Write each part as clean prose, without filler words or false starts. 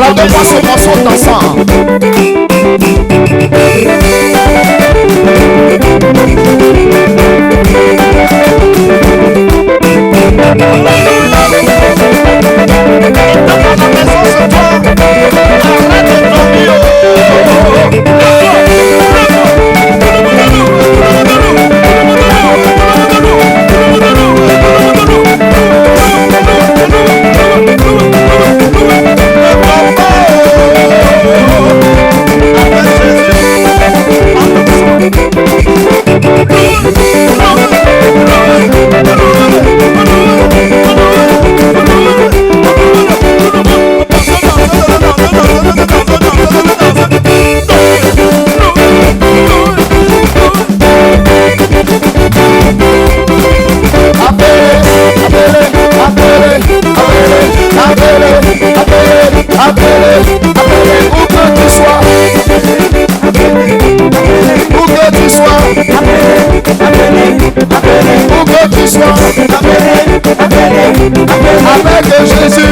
Rendez-moi ce morceau dansant. Avec Jésus,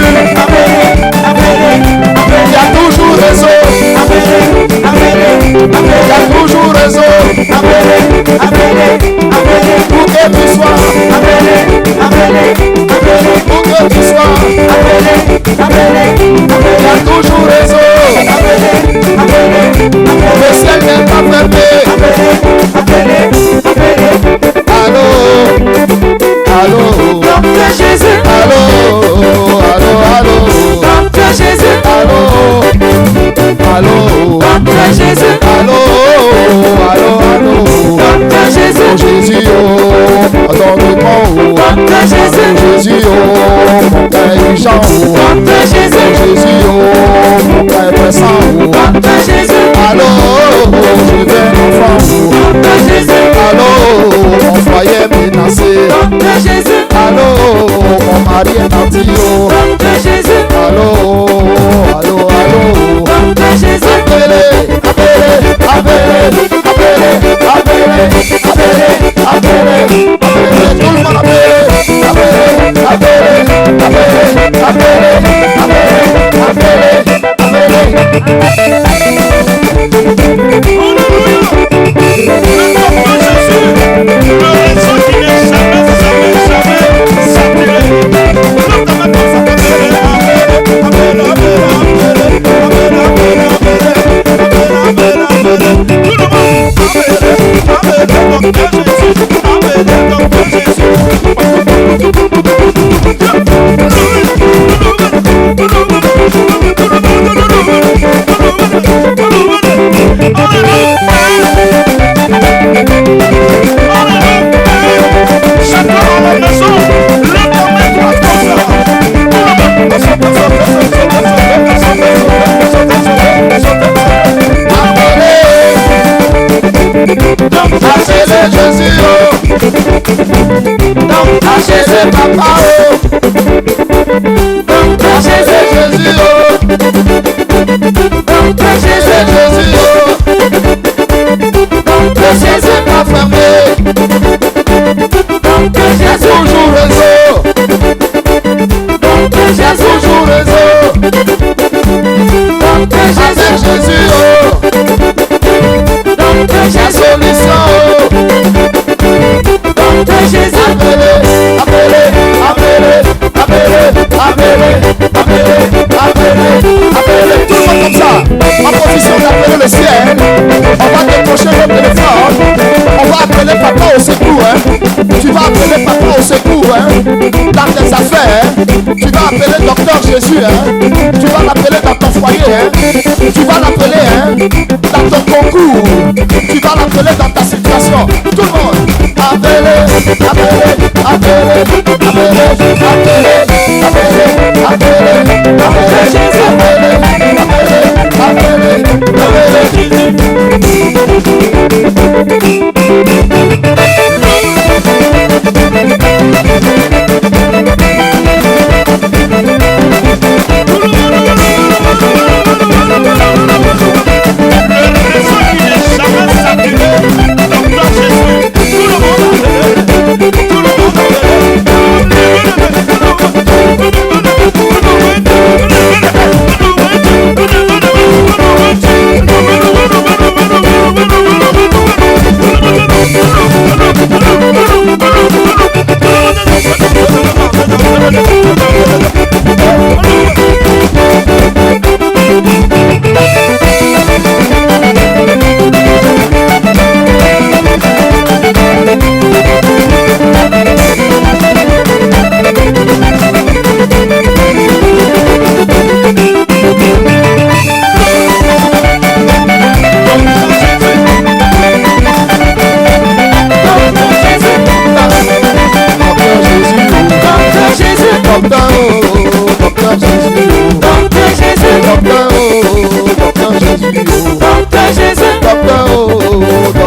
il y a toujours raison. Il y a toujours raison. Où que tu sois, où que tu sois, il y a toujours raison. Le ciel n'est pas fermé. Allô, allô, Docteur Jésus. allô, allô, allô, Docteur Jésus. allô, allô, Docteur Jésus. allô, allô, allô, Docteur Jésus. Jésus, oh, donne-moi, oh, Docteur Jésus. Jésus, oh, mon père Jean, oh, Docteur Jésus. Jésus, oh, mon père pressant, oh, Docteur Jésus. allô, je vais enfant, oh, Docteur Jésus. allô, mon foyer menacé, Docteur Jésus. allô, mon mari est parti, oh, Docteur Jésus. allô, allô, allô, Docteur Jésus. appelez, appelez, appelez, appelez, appelez, appelez, appelez, appelez, tout le monde appelez, appelez, appelez, appelez, appelez, appelez, appelez, appelez Jésus, oh, Jésus, papa, oh, Jésus, Jésus, oh, Jésus, Jésus, oh, Jésus, pas fermé, Jésus, toujours réseau, Jésus, toujours réseau, Jésus, oh, la solution, oh, Jésus, appelez, appelez, appelez, appelez, appelez, appelez, appelez, appelez, tout le monde comme ça, en position d'appeler le ciel, on va décrocher le téléphone, on va appeler papa au secours, hein. Tu vas appeler papa au secours, hein. Dans tes affaires, tu vas appeler docteur Jésus, hein. Tu vas l'appeler dans ton foyer, hein. Tu vas l'appeler, hein, dans ton concours, tu vas l'appeler dans ta situation, tout le monde, appelez, appelez, appelez, appelez, appelez, appelez, appelez, appelez, Jésus, appelez, appelez, appelez,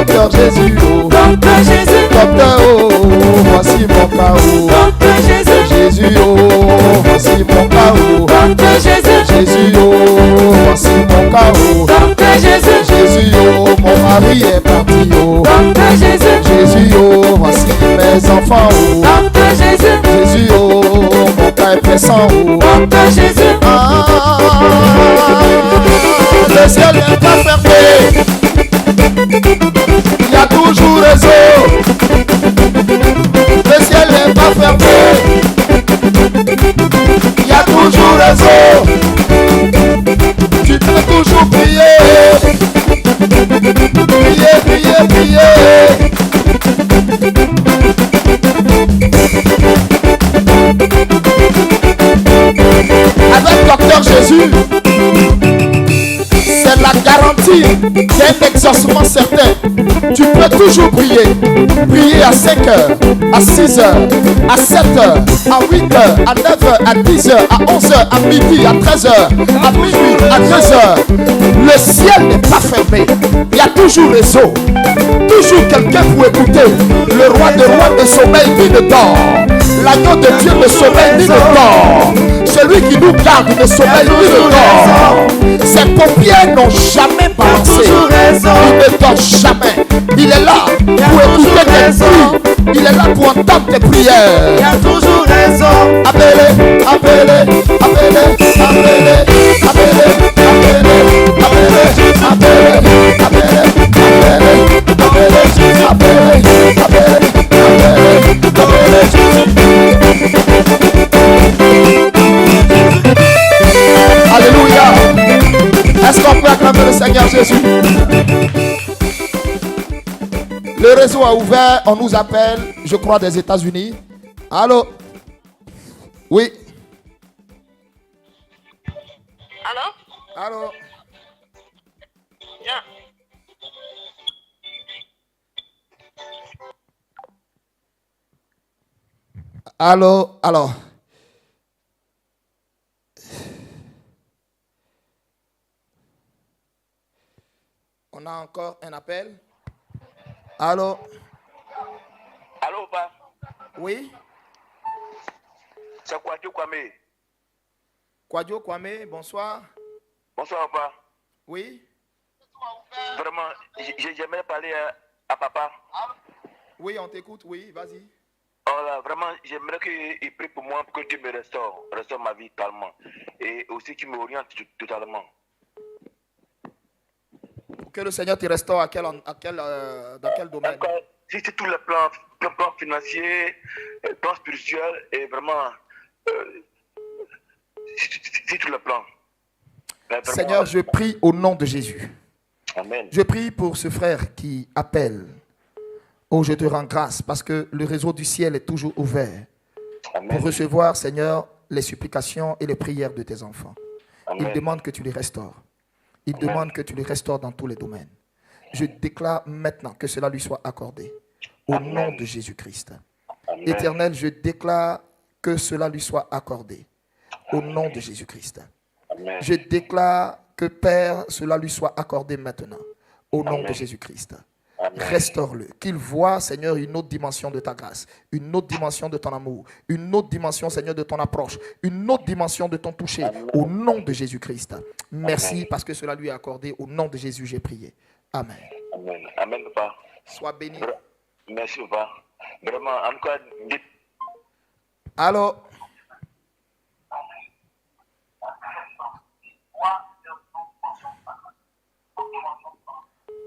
Docteur Jésus, Docteur Jésus, Docteur, oh, voici mon chaos. Docteur Jésus, Jésus, oh, voici mon chaos. Docteur Jésus, Jésus, oh, voici mon chaos. Docteur Jésus, Jésus, oh, mon mari est parti, oh. Docteur Jésus, Jésus, oh, voici mes enfants, oh. Docteur Jésus, Jésus, oh, mon père est pressant, oh. Docteur Jésus, Ah, le ciel n'est pas fermé. Il y a toujours réseau. Le ciel n'est pas fermé. Il y a toujours réseau. Tu peux toujours prier. Prier, prier, prier. Avec Docteur Jésus, c'est la garantie d'un exaucement certain. Tu peux toujours prier. Prier à 5 heures, à 6 heures, à 7 heures, à 8 heures, à 9 heures, à 10 heures, à 11 heures, à midi, à 13 heures, à minuit, à 2 heures. Le ciel n'est pas fermé. Il y a toujours réseau. Toujours quelqu'un pour écouter. Le roi des rois ne sommeille ni ne dort. L'agneau de Dieu ne sommeille ni ne dort. Celui qui nous garde ne sommeille ni ne dort. Ses paupières n'ont jamais balancé. Il ne dort jamais. Il est là pour écouter tes cris. Il est là pour entendre tes prières. il y a toujours raison. Appelez, appelez, appelez, appelez, appelez, appelez, appelez, appelez, alléluia. Est-ce qu'on peut acclamer le Seigneur Jésus? Le réseau a ouvert, on nous appelle, je crois, des États-Unis. Allô? Oui. Allô? Allô? Bien. Allô? Alors. On a encore un appel. Allô? Allô, papa? Oui? C'est Kwadjo Kwame. Kwadjo Kwame, bonsoir. Bonsoir, papa. Oui? Vraiment, j'aimerais parler à papa. Oui, on t'écoute, oui, vas-y. Oh là, vraiment, j'aimerais qu'il prie pour moi pour que Dieu me restaure ma vie totalement. Et aussi qu'il m'oriente totalement. Pour que le Seigneur te restaure dans quel domaine? Encore, si c'est tout le plan financier, le plan spirituel, et vraiment, c'est tout le plan. Vraiment, Seigneur, je prie au nom de Jésus. Amen. Je prie pour ce frère qui appelle. Oh, je te rends grâce parce que le réseau du ciel est toujours ouvert Amen. pour recevoir, Seigneur, les supplications et les prières de tes enfants. Amen. Il demande que tu les restaures. Il Amen. demande que tu les restaures dans tous les domaines. Je déclare maintenant que cela lui soit accordé. Au Amen. nom de Jésus-Christ. Amen. Éternel, je déclare que cela lui soit accordé. Au nom de Jésus-Christ. Amen. Je déclare que Père, cela lui soit accordé maintenant. Au nom Amen. de Jésus-Christ. Amen. Restaure-le. Qu'il voit, Seigneur, une autre dimension de ta grâce, une autre dimension de ton amour, une autre dimension, Seigneur, de ton approche, une autre dimension de ton toucher. Amen. Au nom de Jésus-Christ. Merci Amen. parce que cela lui est accordé. Au nom de Jésus, j'ai prié. Amen. Amen. Amen, papa. Sois béni. Merci, papa. Vraiment, encore, dites. Allô?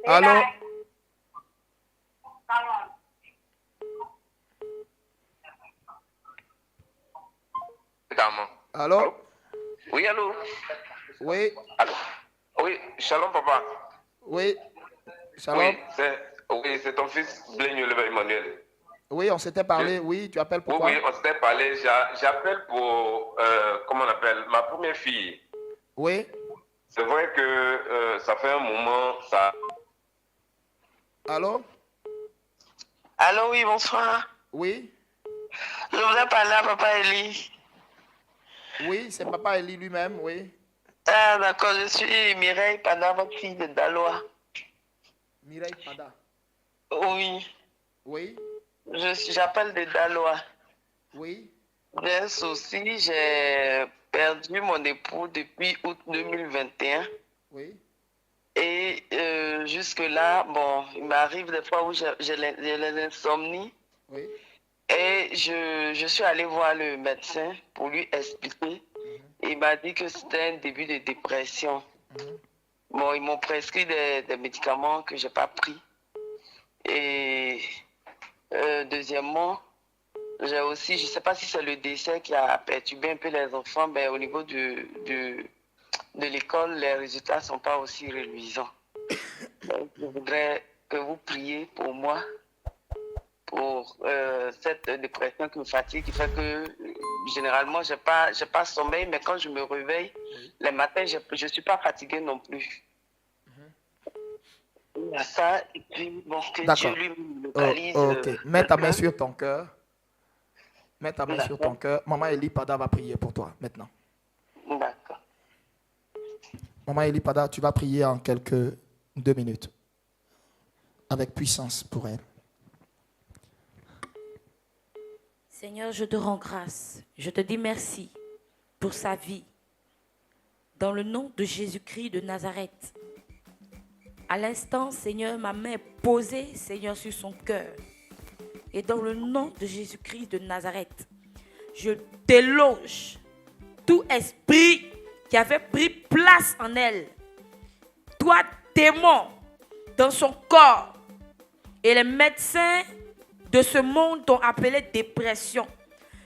Allô? Allô? Oui, allô? Oui, Allô? Oui, shalom papa. oui. Shalom. Oui, c'est ton fils Bléniolé Emmanuel. Oui, on s'était parlé. Oui, tu appelles pourquoi? Oui, on s'était parlé. J'appelle pour, comment on appelle, ma première fille. Oui. C'est vrai que ça fait un moment, ça... Allô? Allô, oui, bonsoir. Oui. Je voudrais parler à Papa Eli. Oui, c'est Papa Eli lui-même, oui. Ah, d'accord, je suis Mireille Pada, votre fille de Daloa. Mireille Pada. Oui, Oui. j'appelle de Daloa. Oui. J'ai un souci, j'ai perdu mon époux depuis août 2021. Oui. Et jusque-là, bon, il m'arrive des fois où j'ai les insomnies. Oui. Et je suis allée voir le médecin pour lui expliquer. Il m'a dit que c'était un début de dépression. Bon, ils m'ont prescrit des médicaments que je n'ai pas pris. Et deuxièmement, j'ai aussi, je ne sais pas si c'est le décès qui a perturbé un peu les enfants, mais au niveau de l'école, les résultats ne sont pas aussi reluisants. Donc, je voudrais que vous priez pour moi, pour cette dépression qui me fatigue, qui fait que généralement, je n'ai pas sommeil, mais quand je me réveille, les matins, je ne suis pas fatiguée non plus. Il y a ça, et puis bon, que Dieu lui me localise. Ok, mets ta main sur ton cœur. Mets ta main sur ton cœur. Maman Eli Pada va prier pour toi maintenant. D'accord. Maman Eli Pada, tu vas prier en quelques 2 minutes. Avec puissance pour elle. Seigneur, je te rends grâce. Je te dis merci pour sa vie. Dans le nom de Jésus-Christ de Nazareth. À l'instant, Seigneur, ma main est posée, Seigneur, sur son cœur. Et dans le nom de Jésus-Christ de Nazareth, je déloge tout esprit qui avait pris place en elle. Toi, démon, dans son corps. Et les médecins de ce monde t'ont appelé dépression.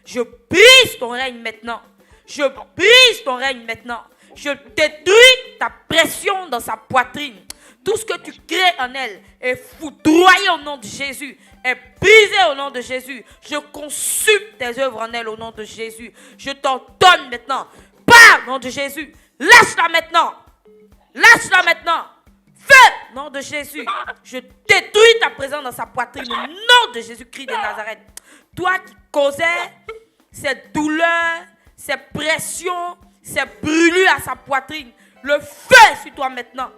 Je brise ton règne maintenant. Je brise ton règne maintenant. Je détruis ta pression dans sa poitrine. Tout ce que tu crées en elle est foudroyé au nom de Jésus, est brisé au nom de Jésus. Je consume tes œuvres en elle au nom de Jésus. Je t'ordonne maintenant. Pars au nom de Jésus. Lâche-la maintenant. Lâche-la maintenant. Feu au nom de Jésus. Je détruis ta présence dans sa poitrine au nom de Jésus-Christ de Nazareth. Toi qui causais cette douleur, ces pressions, ces brûlures à sa poitrine, le feu est sur toi maintenant.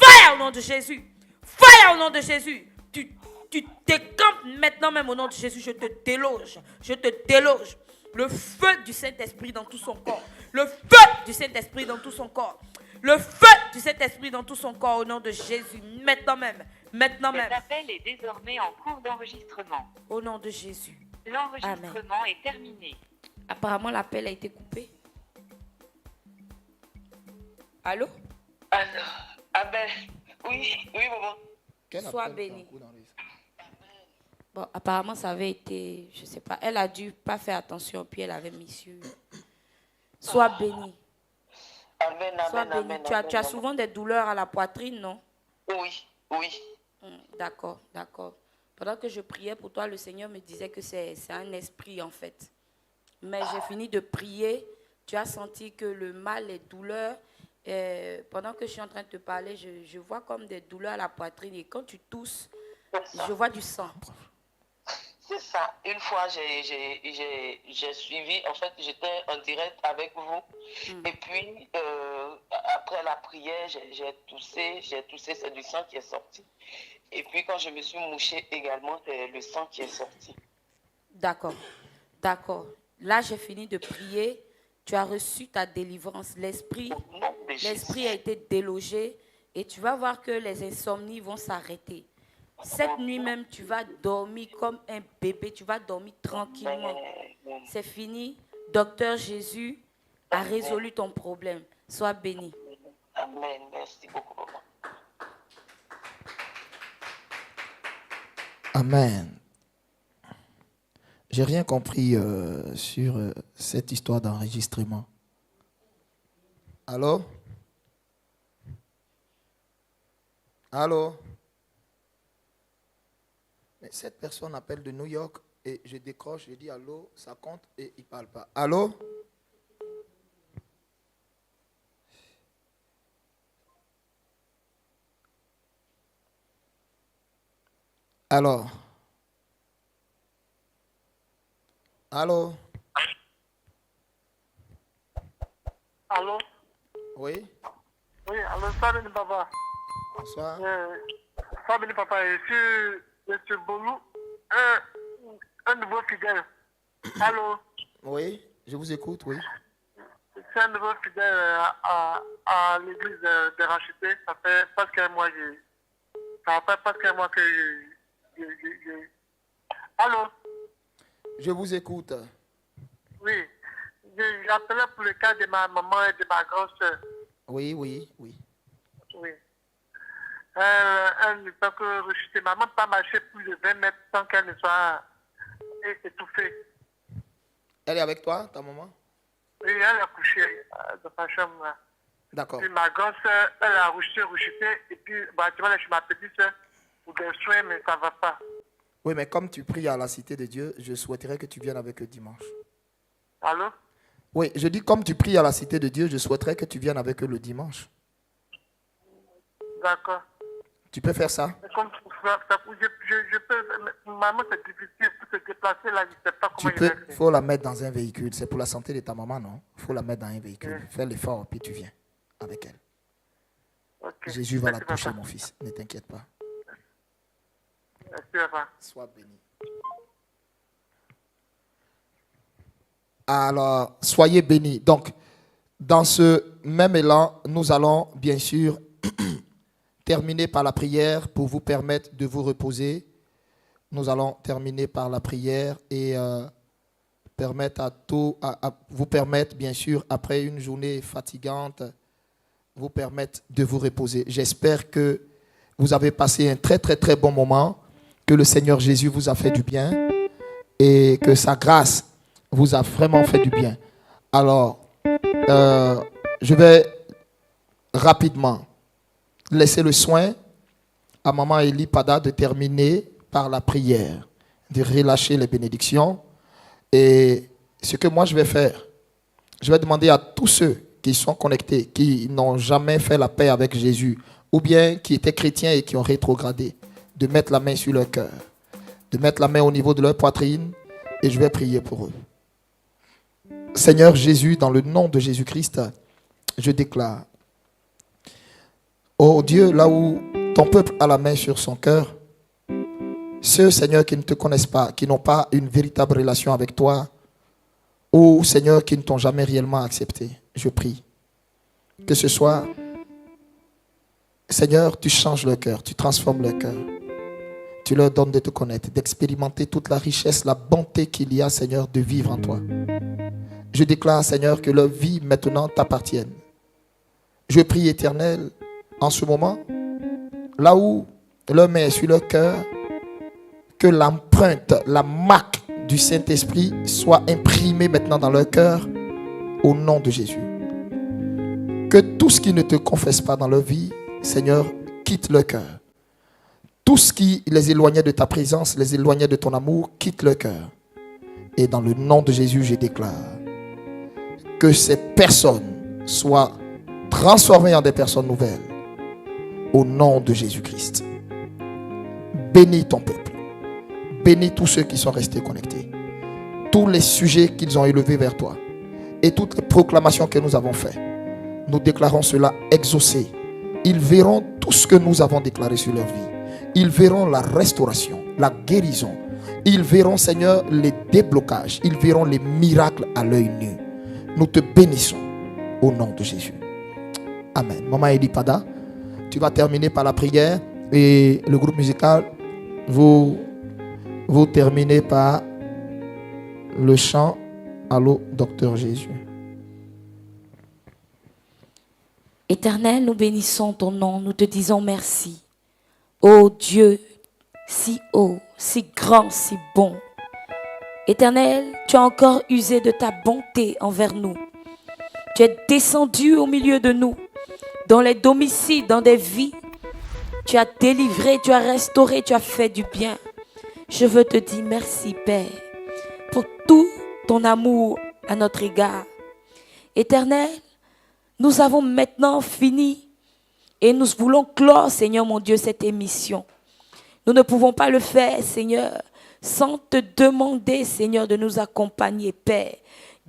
Fire au nom de Jésus. Fire au nom de Jésus. Tu décampes maintenant même au nom de Jésus. Je te déloge. Je te déloge. Le feu du Saint-Esprit dans tout son corps. Le feu du Saint-Esprit dans tout son corps. Le feu du Saint-Esprit dans tout son corps au nom de Jésus. Maintenant même. Maintenant même. Cet appel est désormais en cours d'enregistrement. Au nom de Jésus. L'enregistrement est terminé. Apparemment, l'appel a été coupé. Allô? Ah ben, oui, maman. Sois béni. Bon, apparemment, ça avait été, je ne sais pas, elle a dû pas faire attention, puis elle avait mis sur. Sois béni. Amen, Sois amen, béni. amen, Tu as souvent des douleurs à la poitrine, non? Oui. D'accord. Pendant que je priais pour toi, le Seigneur me disait que c'est un esprit, en fait. Mais j'ai fini de prier. Tu as senti que le mal, les douleurs, pendant que je suis en train de te parler, je vois comme des douleurs à la poitrine. Et quand tu tousses, je vois du sang. C'est ça. Une fois, j'ai suivi, en fait, j'étais en direct avec vous. Et puis, après la prière, j'ai toussé, c'est du sang qui est sorti. Et puis, quand je me suis mouchée également, c'est le sang qui est sorti. D'accord. Là, j'ai fini de prier. Tu as reçu ta délivrance. L'esprit a été délogé. Et tu vas voir que les insomnies vont s'arrêter. Cette nuit même, tu vas dormir comme un bébé. Tu vas dormir tranquillement. C'est fini. Docteur Jésus a résolu ton problème. Sois béni. Amen. Merci beaucoup, maman. Amen. J'ai rien compris sur cette histoire d'enregistrement. Allô? Allô? Mais cette personne appelle de New York et je décroche, je dis allô, ça compte et il ne parle pas. Allô? Alors? Allô? Allô? Oui? Oui, allô, salut papa. Bonsoir. Salut papa, je suis Boulou, un nouveau fidèle. Allô? Oui, je vous écoute, oui. Je suis un nouveau fidèle à l'église de Racheté. Ça fait presque un mois que Allô? Je vous écoute. Oui. J'appelais pour le cas de ma maman et de ma grande soeur. Oui. Oui. Elle ne peut que rechuter. Maman ne peut pas marcher plus de 20 mètres sans qu'elle ne soit étouffée. Elle est avec toi, ta maman? Oui, elle a couché dans sa chambre. D'accord. Puis ma grande soeur, elle a rechuté. Et puis, tu vois, je suis ma petite soeur pour des soins, mais ça ne va pas. Oui, mais comme tu pries à la Cité de Dieu, je souhaiterais que tu viennes avec eux dimanche. Allô? Oui, je dis comme tu pries à la Cité de Dieu, je souhaiterais que tu viennes avec eux le dimanche. D'accord. Tu peux faire ça? Comme je peux, maman, c'est difficile pour se déplacer là, je ne sais pas comment il va faire. Il faut la mettre dans un véhicule. C'est pour la santé de ta maman, non? Il faut la mettre dans un véhicule. Fais l'effort, puis tu viens avec elle. Okay. Jésus va Merci, la toucher, papa. mon fils. Ne t'inquiète pas. Merci, papa. Sois béni. Alors, soyez bénis. Donc, dans ce même élan, nous allons bien sûr terminer par la prière pour vous permettre de vous reposer. Nous allons terminer par la prière et vous permettre, bien sûr, après une journée fatigante, vous permettre de vous reposer. J'espère que vous avez passé un très, très, très bon moment, que le Seigneur Jésus vous a fait du bien et que sa grâce vous a vraiment fait du bien. Alors, je vais rapidement laisser le soin à Maman Eli Pada de terminer par la prière, de relâcher les bénédictions. Et ce que moi je vais faire, je vais demander à tous ceux qui sont connectés, qui n'ont jamais fait la paix avec Jésus, ou bien qui étaient chrétiens et qui ont rétrogradé, de mettre la main sur leur cœur, de mettre la main au niveau de leur poitrine, et je vais prier pour eux. Seigneur Jésus, dans le nom de Jésus-Christ, je déclare, oh Dieu, là où ton peuple a la main sur son cœur, ceux, Seigneur, qui ne te connaissent pas, qui n'ont pas une véritable relation avec toi, ou, Seigneur, qui ne t'ont jamais réellement accepté, je prie que ce soit, Seigneur, tu changes leur cœur, tu transformes leur cœur. Tu leur donnes de te connaître, d'expérimenter toute la richesse, la bonté qu'il y a, Seigneur, de vivre en toi. Je déclare, Seigneur, que leur vie maintenant t'appartienne. Je prie, Éternel, en ce moment, là où leur main est sur leur cœur, que l'empreinte, la marque du Saint-Esprit soit imprimée maintenant dans leur cœur au nom de Jésus. Que tout ce qui ne te confesse pas dans leur vie, Seigneur, quitte leur cœur. Tout ce qui les éloignait de ta présence, les éloignait de ton amour, quitte leur cœur. Et dans le nom de Jésus, je déclare que ces personnes soient transformées en des personnes nouvelles. Au nom de Jésus-Christ. Bénis ton peuple. Bénis tous ceux qui sont restés connectés. Tous les sujets qu'ils ont élevés vers toi. Et toutes les proclamations que nous avons faites. Nous déclarons cela exaucé. Ils verront tout ce que nous avons déclaré sur leur vie. Ils verront la restauration, la guérison. Ils verront, Seigneur, les déblocages. Ils verront les miracles à l'œil nu. Nous te bénissons au nom de Jésus. Amen. Maman Eli Pada, tu vas terminer par la prière et le groupe musical, vous terminez par le chant Allô, Docteur Jésus. Éternel, nous bénissons ton nom, nous te disons merci. Ô Dieu, si haut, si grand, si bon. Éternel, tu as encore usé de ta bonté envers nous. Tu es descendu au milieu de nous, dans les domiciles, dans des vies. Tu as délivré, tu as restauré, tu as fait du bien. Je veux te dire merci, Père, pour tout ton amour à notre égard. Éternel, nous avons maintenant fini et nous voulons clore, Seigneur mon Dieu, cette émission. Nous ne pouvons pas le faire, Seigneur, sans te demander, Seigneur, de nous accompagner, Père.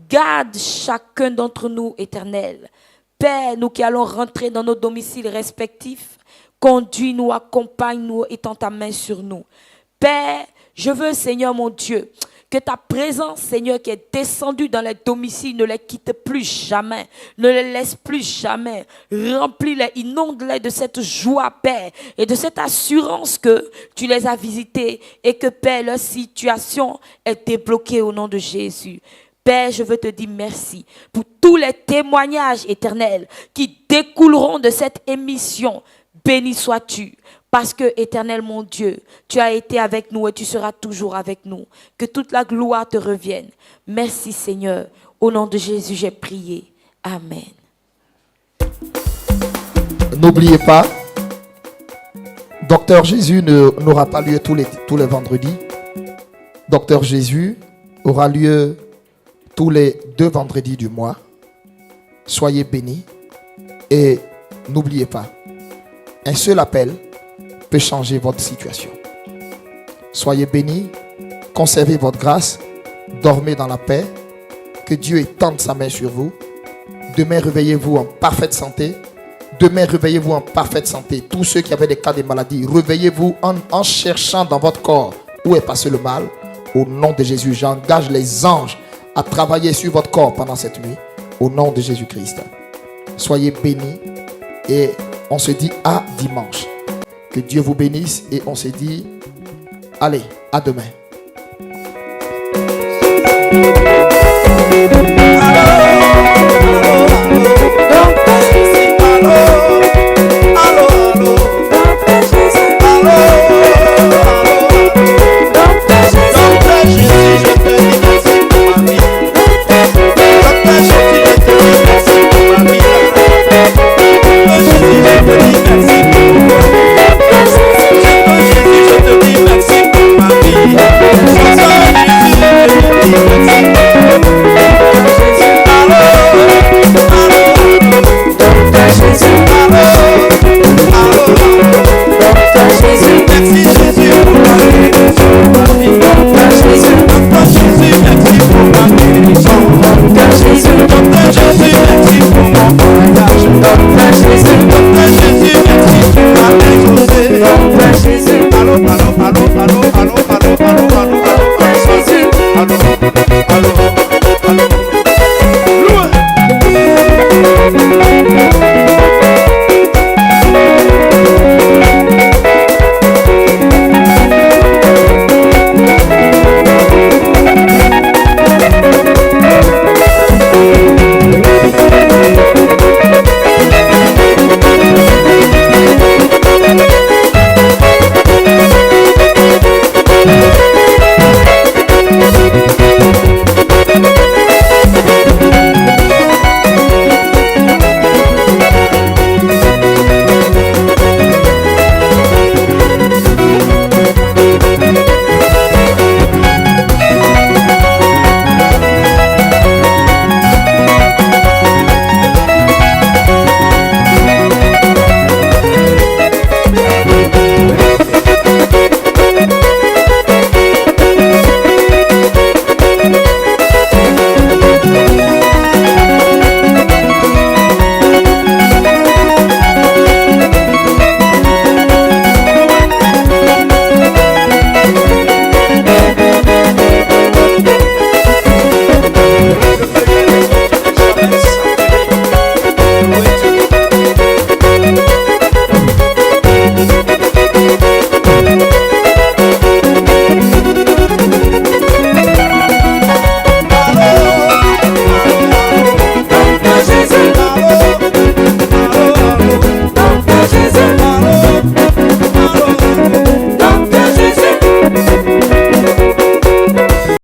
Garde chacun d'entre nous, Éternel. Père, nous qui allons rentrer dans nos domiciles respectifs, conduis-nous, accompagne-nous, étends ta main sur nous. Père, je veux, Seigneur mon Dieu, que ta présence, Seigneur, qui est descendue dans les domiciles, ne les quitte plus jamais, ne les laisse plus jamais. Remplis-les, inonde-les de cette joie, Père, et de cette assurance que tu les as visités et que, Père, leur situation est débloquée au nom de Jésus. Père, je veux te dire merci pour tous les témoignages éternels qui découleront de cette émission. Béni sois-tu. Parce que, éternel mon Dieu, tu as été avec nous et tu seras toujours avec nous. Que toute la gloire te revienne. Merci Seigneur. Au nom de Jésus, j'ai prié. Amen. N'oubliez pas, Docteur Jésus n'aura pas lieu tous les vendredis. Docteur Jésus aura lieu tous les 2 vendredis du mois. Soyez bénis. Et n'oubliez pas, un seul appel peut changer votre situation. Soyez bénis, conservez votre grâce, dormez dans la paix, que Dieu étende sa main sur vous. Demain, réveillez-vous en parfaite santé. Demain, réveillez-vous en parfaite santé. Tous ceux qui avaient des cas de maladie, réveillez-vous en cherchant dans votre corps où est passé le mal. Au nom de Jésus, j'engage les anges à travailler sur votre corps pendant cette nuit. Au nom de Jésus-Christ. Soyez bénis et on se dit à dimanche. Que Dieu vous bénisse et on se dit, allez, à demain. Merci pour ma vie.